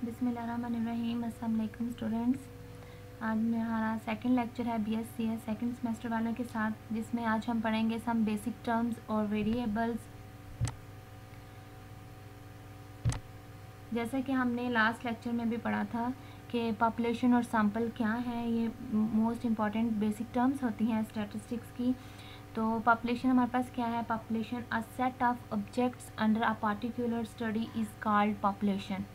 बिस्मिल्लाहिर्रहमानिर्रहीम। अस्सलाम वालेकुम स्टूडेंट्स। आज हमारा सेकंड लेक्चर है बीएससी है सेकंड सेमेस्टर वालों के साथ, जिसमें आज हम पढ़ेंगे सम बेसिक टर्म्स और वेरिएबल्स। जैसा कि हमने लास्ट लेक्चर में भी पढ़ा था कि पॉपुलेशन और सैंपल क्या है, ये मोस्ट इम्पॉर्टेंट बेसिक टर्म्स होती हैं स्टैटिस्टिक्स की। तो पॉपुलेशन हमारे पास क्या है? Population a set of objects under a particular study is called population.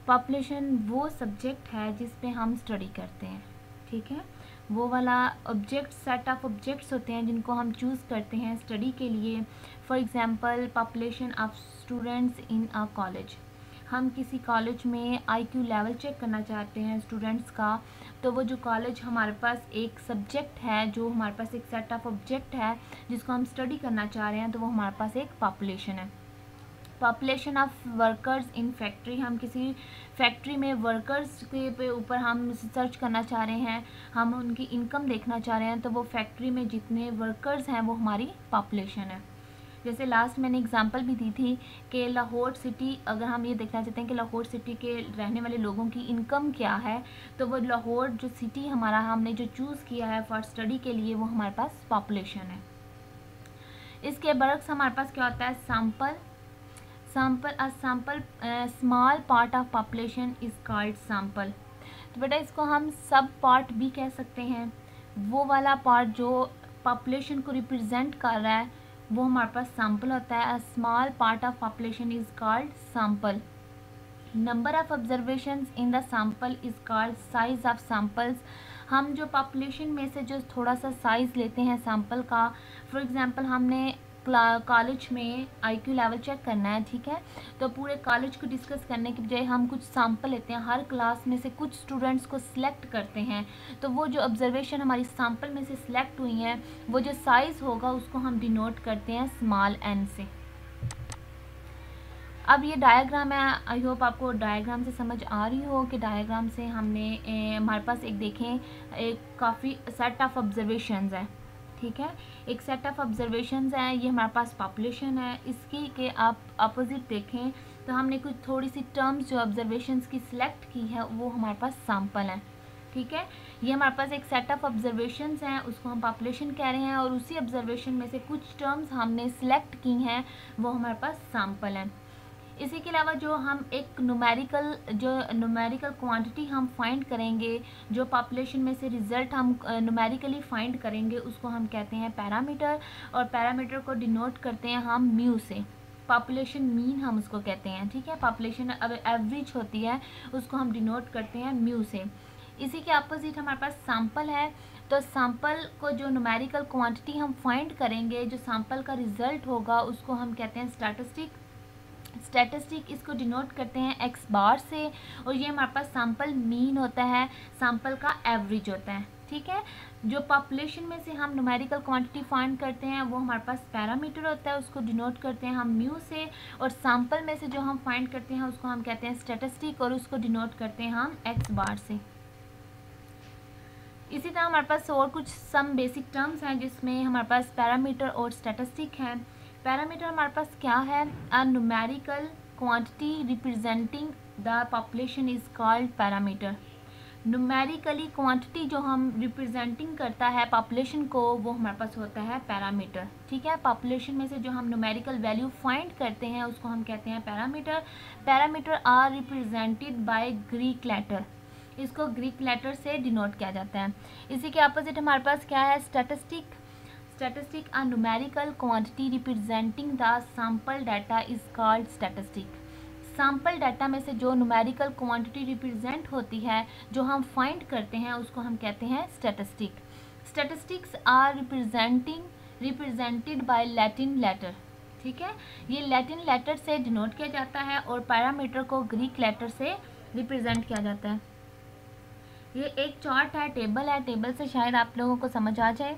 Population वो सब्जेक्ट है जिस पे हम स्टडी करते हैं, ठीक है। वो वाला ऑब्जेक्ट, सेट ऑफ ऑब्जेक्ट्स होते हैं जिनको हम चूज़ करते हैं स्टडी के लिए। For example population of students in a college. हम किसी कॉलेज में आईक्यू लेवल चेक करना चाहते हैं स्टूडेंट्स का, तो वो जो कॉलेज हमारे पास एक सब्जेक्ट है, जो हमारे पास एक सेट ऑफ ऑब्जेक्ट है जिसको हम स्टडी करना चाह रहे हैं, तो वो हमारे पास एक पॉपुलेशन है। Population of workers in factory. हम किसी फैक्ट्री में वर्कर्स के ऊपर हम सर्च करना चाह रहे हैं, हम उनकी इनकम देखना चाह रहे हैं, तो वो फैक्ट्री में जितने वर्कर्स हैं वो हमारी पॉपुलेशन है। जैसे लास्ट मैंने एग्जांपल भी दी थी कि लाहौर सिटी, अगर हम ये देखना चाहते हैं कि लाहौर सिटी के रहने वाले लोगों की इनकम क्या है, तो वो लाहौर जो सिटी हमारा हमने जो चूज़ किया है फॉर स्टडी के लिए, वो हमारे पास पॉपुलेशन है। इसके बरक्स हमारे पास क्या होता है? Sample. A sample small part of population is called sample। तो बेटा इसको हम सब पार्ट भी कह सकते हैं। वो वाला पार्ट जो पॉपुलेशन को रिप्रेजेंट कर रहा है वो हमारे पास सैंपल होता है। A small part of population is called sample। Number of observations in the sample is called size of samples। हम जो पॉपुलेशन में से जो थोड़ा सा साइज़ लेते हैं सैंपल का, फॉर एग्जांपल हमने कॉलेज में आईक्यू लेवल चेक करना है, ठीक है, तो पूरे कॉलेज को डिस्कस करने की बजाय हम कुछ सैंपल लेते हैं, हर क्लास में से कुछ स्टूडेंट्स को सिलेक्ट करते हैं, तो वो जो ऑब्जर्वेशन हमारी सैंपल में से सिलेक्ट हुई हैं, वो जो साइज़ होगा उसको हम डिनोट करते हैं स्मॉल एन से। अब ये डायग्राम है, आई होप आपको डायग्राम से समझ आ रही हो कि डायग्राम से हमने हमारे पास एक देखें, एक काफ़ी सेट ऑफ ऑब्जर्वेशंस है, ठीक है, एक सेट ऑफ ऑब्जर्वेशंस है, ये हमारे पास पॉपुलेशन है। इसकी के आप अपोजिट देखें तो हमने कुछ थोड़ी सी टर्म्स जो ऑब्जर्वेशंस की सिलेक्ट की है वो हमारे पास सैंपल है, ठीक है। ये हमारे पास एक सेट ऑफ ऑब्जर्वेशंस हैं, उसको हम पॉपुलेशन कह रहे हैं, और उसी ऑब्जर्वेशन में से कुछ टर्म्स हमने सिलेक्ट की हैं, वो हमारे पास सैंपल हैं। इसी के अलावा जो हम एक न्यूमेरिकल क्वांटिटी हम फाइंड करेंगे, जो पॉपुलेशन में से रिज़ल्ट हम न्यूमेरिकली फाइंड करेंगे, उसको हम कहते हैं पैरामीटर, और पैरामीटर को डिनोट करते हैं हम म्यू से। पॉपुलेशन मीन हम उसको कहते हैं, ठीक है, पॉपुलेशन अब एवरेज होती है, उसको हम डिनोट करते हैं म्यू से। इसी के अपोजिट हमारे पास सैंपल है, तो सैंपल को जो न्यूमेरिकल क्वांटिटी हम फाइंड करेंगे, जो सैंपल का रिज़ल्ट होगा, उसको हम कहते हैं स्टैटिस्टिक। इसको डिनोट करते हैं एक्स बार से, और ये हमारे पास सैंपल मीन होता है, सैंपल का एवरेज होता है, ठीक है। जो पॉपुलेशन में से हम न्यूमेरिकल क्वांटिटी फाइंड करते हैं वो हमारे पास पैरामीटर होता है, उसको डिनोट करते हैं हम म्यू से, और सैंपल में से जो हम फाइंड करते हैं उसको हम कहते हैं स्टैटिस्टिक, और उसको डिनोट करते हैं हम एक्स बार से। इसी तरह हमारे पास और कुछ सम बेसिक टर्म्स हैं जिसमें हमारे पास पैरामीटर और स्टैटिस्टिक हैं। पैरामीटर हमारे पास क्या है? A numerical quantity representing the population is called parameter. Numerically quantity जो हम रिप्रेजेंटिंग करता है पॉपुलेशन को, वो हमारे पास होता है पैरामीटर, ठीक है। पॉपुलेशन में से जो हम न्यूमेरिकल वैल्यू फाइंड करते हैं उसको हम कहते हैं parameter. Parameter are represented by Greek letter, इसको ग्रीक लेटर से डिनोट किया जाता है। इसी के अपोजिट हमारे पास क्या है? Statistic a numerical quantity representing the sample data is called statistic. Sample data में से जो न्यूमेरिकल क्वांटिटी रिप्रेजेंट होती है, जो हम फाइंड करते हैं, उसको हम कहते हैं statistic. Statistics are represented by Latin letter, ठीक है, ये लैटिन लेटर से डिनोट किया जाता है, और पैरामीटर को ग्रीक लेटर से रिप्रेजेंट किया जाता है। ये एक चार्ट है, टेबल है, टेबल से शायद आप लोगों को समझ आ जाए।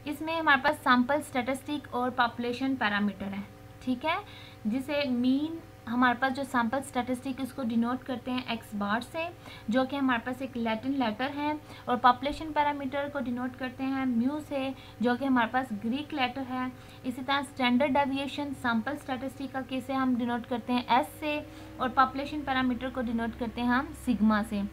इसमें हमारे पास सैंपल, स्टैटिस्टिक और पॉपुलेशन पैरामीटर है, ठीक है, जिसे मीन हमारे पास जो सैम्पल स्टैटिस्टिक उसको डिनोट करते हैं एक्स बार से, जो कि हमारे पास एक लैटिन लेटर है, और पॉपुलेशन पैरामीटर को डिनोट करते हैं म्यू से, जो कि हमारे पास ग्रीक लेटर है। इसी तरह स्टैंडर्ड डेविएशन सैम्पल स्टैटिस्टिक का कैसे हम डिनोट करते हैं एस से, और पॉपुलेशन पैरामीटर को डिनोट करते हैं हम सिग्मा से।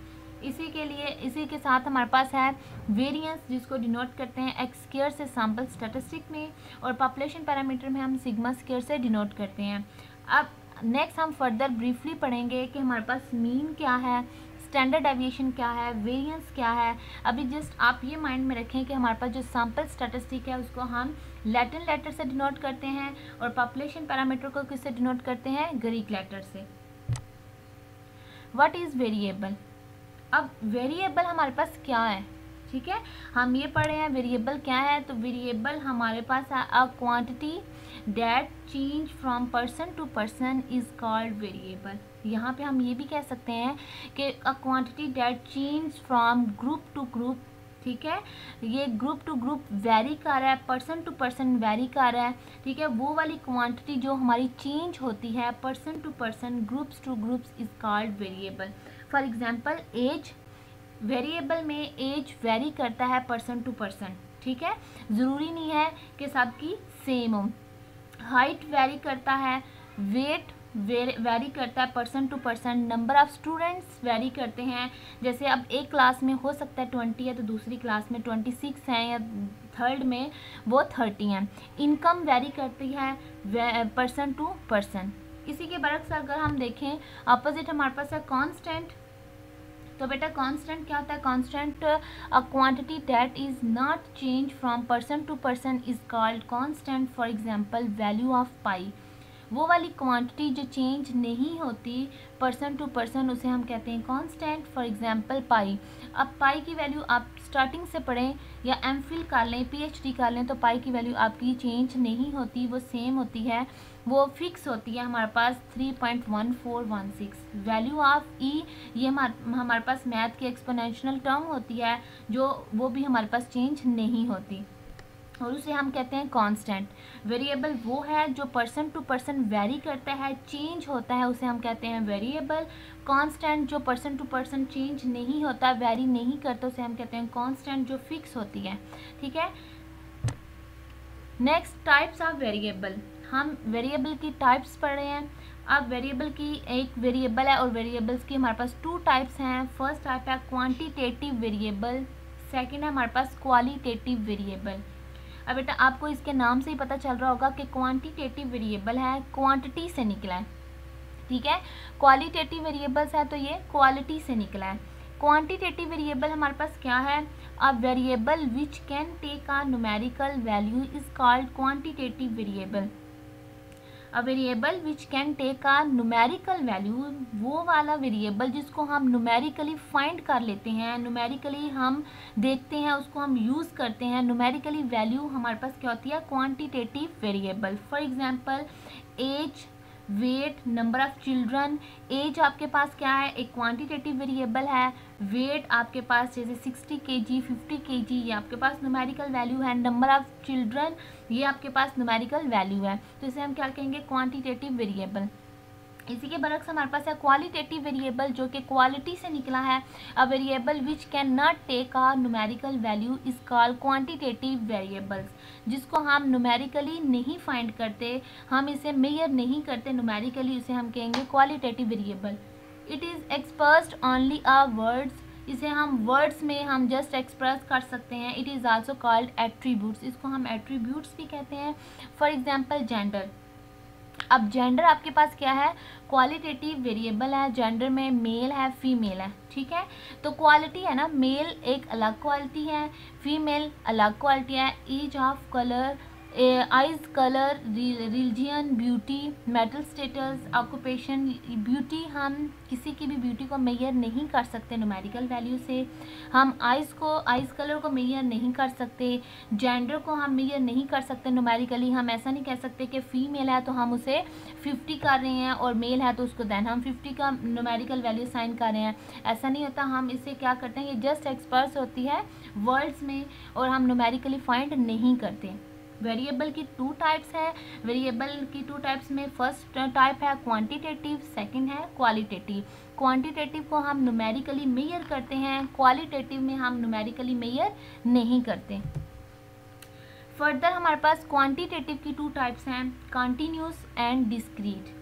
इसी के साथ हमारे पास है वेरिएंस, जिसको डिनोट करते हैं एक्स स्क्वायर से सैम्पल स्टैटिस्टिक में, और पॉपुलेशन पैरामीटर में हम सिग्मा स्क्वायर से डिनोट करते हैं। अब नेक्स्ट हम फर्दर ब्रीफली पढ़ेंगे कि हमारे पास मीन क्या है, स्टैंडर्ड डेविएशन क्या है, वेरिएंस क्या है। अभी जस्ट आप ये माइंड में रखें कि हमारे पास जो सैम्पल स्टैटिस्टिक है उसको हम लैटिन लेटर से डिनोट करते हैं, और पॉपुलेशन पैरामीटर को किससे डिनोट करते हैं, ग्रीक लेटर से। What is variable? अब वेरिएबल हमारे पास क्या है, ठीक है, हम ये पढ़े हैं वेरिएबल क्या है। तो वेरिएबल हमारे पास है a quantity that change from person to person is called variable. यहाँ पे हम ये भी कह सकते हैं कि a quantity that change from group to group, ठीक है, ये ग्रुप टू ग्रुप वेरी कर रहा है, पर्सन टू पर्सन वेरी कर रहा है, ठीक है, वो वाली क्वांटिटी जो हमारी चेंज होती है person to person, groups to groups is called variable. For example age, variable में एज वेरी करता है पर्सन टू पर्सन, ठीक है, ज़रूरी नहीं है कि सबकी सेम हो। हाइट वेरी करता है, वेट वेरी करता है person to person, number of students vary करते हैं, जैसे अब एक क्लास में हो सकता है 20 है तो दूसरी क्लास में 26 हैं, या थर्ड में वो 30 हैं। इनकम वेरी करती है पर्सन टू पर्सन। इसी के बरक्स अगर हम देखें अपोजिट हमारे पास है कांस्टेंट। तो बेटा कांस्टेंट क्या होता है, constant a quantity that is not change from person to person is called constant. For example value of pi, वो वाली क्वांटिटी जो चेंज नहीं होती पर्सन टू पर्सन उसे हम कहते हैं कांस्टेंट। फॉर एग्जांपल पाई, अब पाई की वैल्यू आप स्टार्टिंग से पढ़ें या एमफिल कर लें, पीएचडी कर लें, तो पाई की वैल्यू आपकी चेंज नहीं होती, वो सेम होती है, वो फिक्स होती है हमारे पास 3.1416। वैल्यू ऑफ ई, ये हमारे पास मैथ की एक्सपोनेंशियल टर्म होती है, जो वो भी हमारे पास चेंज नहीं होती, और उसे हम कहते हैं कांस्टेंट। वेरिएबल वो है जो पर्सन टू पर्सन वेरी करता है, चेंज होता है, उसे हम कहते हैं वेरिएबल। कांस्टेंट जो पर्सन टू पर्सन चेंज नहीं होता, वेरी नहीं करता, उसे हम कहते हैं कांस्टेंट, जो फिक्स होती है, ठीक है। नेक्स्ट टाइप्स ऑफ वेरिएबल, हम वेरिएबल की टाइप्स पढ़ रहे हैं। अब वेरिएबल की एक वेरिएबल है और वेरिएबल्स की हमारे पास 2 टाइप्स हैं। फर्स्ट टाइप है क्वांटिटेटिव वेरिएबल, सेकंड है हमारे पास क्वालिटेटिव वेरिएबल। अब बेटा आपको इसके नाम से ही पता चल रहा होगा कि क्वांटिटेटिव वेरिएबल है, क्वांटिटी से निकला है, ठीक है, क्वालिटेटिव वेरिएबल्स है तो ये क्वालिटी से निकला है। क्वांटिटेटिव वेरिएबल हमारे पास क्या है, a variable which can take a numerical value is called quantitative variable. A variable which can take a numerical value, वो वाला वेरिएबल जिसको हम न्यूमेरिकली फाइंड कर लेते हैं, न्यूमेरिकली हम देखते हैं, उसको हम यूज़ करते हैं, न्यूमेरिकली वैल्यू हमारे पास क्या होती है, quantitative variable. For example age, weight, number of children. Age आपके पास क्या है, एक क्वांटिटेटिव वेरिएबल है। वेट आपके पास जैसे 60 kg, 50 kg, ये आपके पास न्यूमेरिकल वैल्यू है। नंबर ऑफ़ चिल्ड्रन, ये आपके पास न्यूमेरिकल वैल्यू है, तो इसे हम क्या कहेंगे, क्वांटिटेटिव वेरिएबल। इसी के बरक्स हमारे पास है क्वालिटेटिव वेरिएबल, जो कि क्वालिटी से निकला है। A variable which can not take a numerical value is called quantitative variables, जिसको हम न्यूमेरिकली नहीं फाइंड करते, हम इसे मेजर नहीं करते न्यूमेरिकली, उसे हम कहेंगे qualitative variable. It is expressed only a words, इसे हम वर्ड्स में हम जस्ट एक्सप्रेस कर सकते हैं। It is also called attributes, इसको हम एट्रीब्यूट्स भी कहते हैं। फॉर एग्जांपल जेंडर, अब जेंडर आपके पास क्या है, क्वालिटेटिव वेरिएबल है, जेंडर में मेल है, फीमेल है, ठीक है, तो क्वालिटी है ना, मेल एक अलग क्वालिटी है, फीमेल अलग क्वालिटी है। Age of colour, eyes colour, religion, beauty, metal status, occupation. Beauty, हम किसी की भी ब्यूटी को मेजर नहीं कर सकते न्यूमेरिकल वैल्यू से, हम आइज कलर को मेजर नहीं कर सकते, जेंडर को हम मेजर नहीं कर सकते न्यूमेरिकली। हम ऐसा नहीं कह सकते कि फ़ीमेल है तो हम उसे 50 कर रहे हैं और मेल है तो उसको देन हम 50 का न्यूमेरिकल वैल्यू साइन कर रहे हैं, ऐसा नहीं होता। हम इसे क्या करते हैं, ये जस्ट एक्सप्रेस होती है वर्ड्स में और हम न्यूमेरिकली फाइंड नहीं करते। वेरिएबल की टू टाइप्स है। वेरिएबल की टू टाइप्स में फर्स्ट टाइप है क्वांटिटेटिव, सेकंड है क्वालिटेटिव। क्वांटिटेटिव को हम न्यूमेरिकली मेजर करते हैं, क्वालिटेटिव में हम न्यूमेरिकली मेजर नहीं करते। फर्दर हमारे पास क्वांटिटेटिव की टू टाइप्स हैं, continuous and discrete.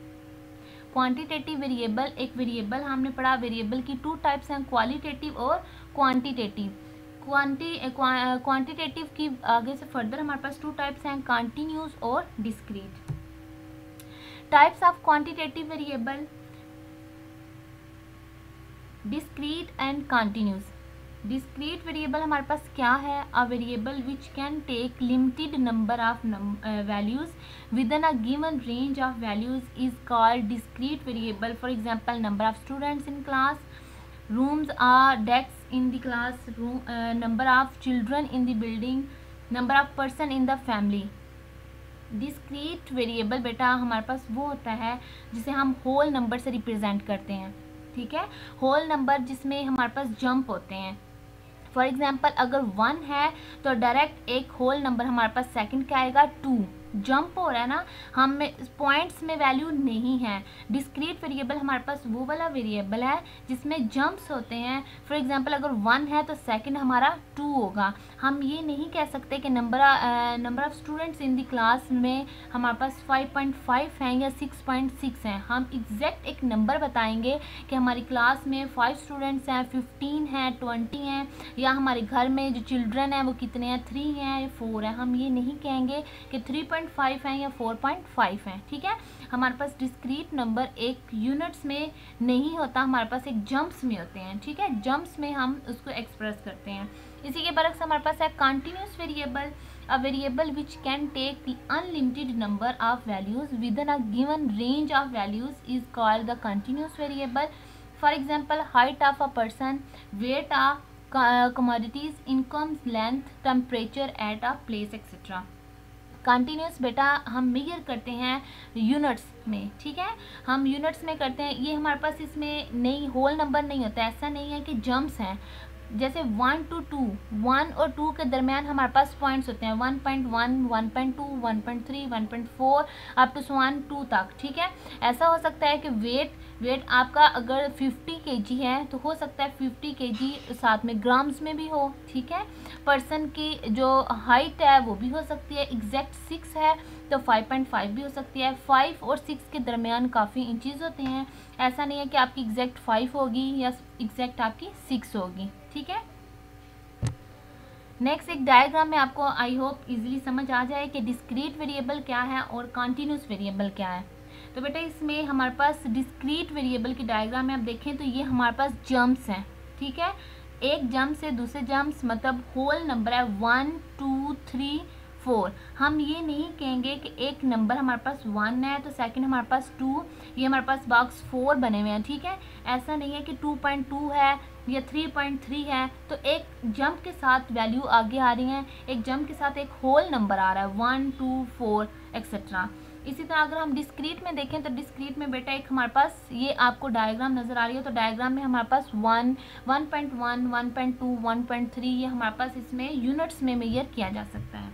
Quantitative variable, एक वेरिएबल हमने पढ़ा, वेरिएबल की टू टाइप्स हैं, क्वालिटेटिव और क्वांटिटेटिव। क्वांटिटेटिव की आगे से फर्दर हमारे पास टू टाइप्स हैं, कॉन्टिन्यूस और discrete. Types of quantitative variable, discrete and continuous. Discrete variable हमारे पास क्या है? A variable which can take limited number of values within a given range of values is called discrete variable. For example, number of students in class, rooms or desks in the classroom, number of children in the building, number of person in the family. Discrete variable बेटा हमारे पास वो होता है जिसे हम whole number से represent करते हैं, ठीक है। होल नंबर जिसमें हमारे पास जंप होते हैं। फॉर एग्जांपल अगर 1 है तो डायरेक्ट एक होल नंबर हमारे पास सेकंड का आएगा 2, जंप हो रहा है ना, हम में पॉइंट्स में वैल्यू नहीं है। डिस्क्रीट वेरिएबल हमारे पास वो वाला वेरिएबल है जिसमें जंप्स होते हैं। फॉर एग्जांपल अगर 1 है तो सेकंड हमारा 2 होगा। हम ये नहीं कह सकते कि number of students in the class में हमारे पास 5.5 हैं या 6.6 हैं। हम एग्जैक्ट एक नंबर बताएंगे कि हमारी क्लास में 5 स्टूडेंट्स हैं, 15 हैं, 20 हैं, या हमारे घर में जो चिल्ड्रन हैं वो कितने हैं, 3 हैं या 4 हैं। हम ये नहीं कहेंगे कि 3.5 हैं या 4.5 हैं, ठीक है। हमारे पास डिस्क्रीट नंबर एक यूनिट्स में नहीं होता, हमारे पास एक जंप्स में होते हैं, ठीक है। जंप्स में हम उसको एक्सप्रेस करते हैं। इसी के बरक्स हमारे पास है continuous variable, a variable which can take the unlimited number of values within a given range of values is called the continuous variable. For example height of a person, weight of commodities, incomes, length, temperature at a place, etc. Continuous बेटा हम major करते हैं units में, ठीक है। हम units में करते हैं। ये हमारे पास इसमें नहीं होल नंबर नहीं होता, ऐसा नहीं है कि जंप्स हैं। जैसे 1 to 2, 1 और 2 के दरमियान हमारे पास पॉइंट्स होते हैं 1.1, 1.2, 1.3, 1.4 अप टू 2 तक, ठीक है। ऐसा हो सकता है कि वेट आपका अगर 50 kg है तो हो सकता है 50 kg साथ में ग्राम्स में भी हो, ठीक है। पर्सन की जो हाइट है वो भी हो सकती है, एग्जैक्ट 6 है तो 5.5 भी हो सकती है। 5 और 6 के दरमियान काफ़ी इंचज़ होते हैं। ऐसा नहीं है कि आपकी एग्जैक्ट 5 होगी या एग्जैक्ट आपकी 6 होगी, ठीक है। नेक्स्ट एक डायग्राम में आपको आई होप इजीली समझ आ जाए कि डिस्क्रीट वेरिएबल क्या है और कॉन्टिन्यूस वेरिएबल क्या है। तो बेटा इसमें हमारे पास डिस्क्रीट वेरिएबल की डायग्राम में आप देखें तो ये हमारे पास जंप्स हैं, ठीक है। एक जंप से दूसरे जंप्स मतलब होल नंबर है 1, 2, 3, 4। हम ये नहीं कहेंगे कि एक नंबर हमारे पास 1 है तो सेकंड हमारे पास 2, ये हमारे पास बॉक्स 4 बने हुए हैं, ठीक है। ऐसा नहीं है कि 2.2 है या 3.3 है तो एक जंप के साथ वैल्यू आगे आ रही हैं, एक जंप के साथ एक होल नंबर आ रहा है 1, 2, 4 एक्सेट्रा। इसी तरह अगर हम डिस्क्रीट में देखें तो डिस्क्रीट में बेटा एक हमारे पास ये आपको डायग्राम नज़र आ रही है तो डायग्राम में हमारे पास 1, 1.1, 1.2, 1.3 ये हमारे पास इसमें यूनिट्स में मेजर किया जा सकता है।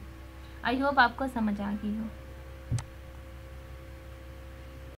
आई होप आपको समझ आ गई हो।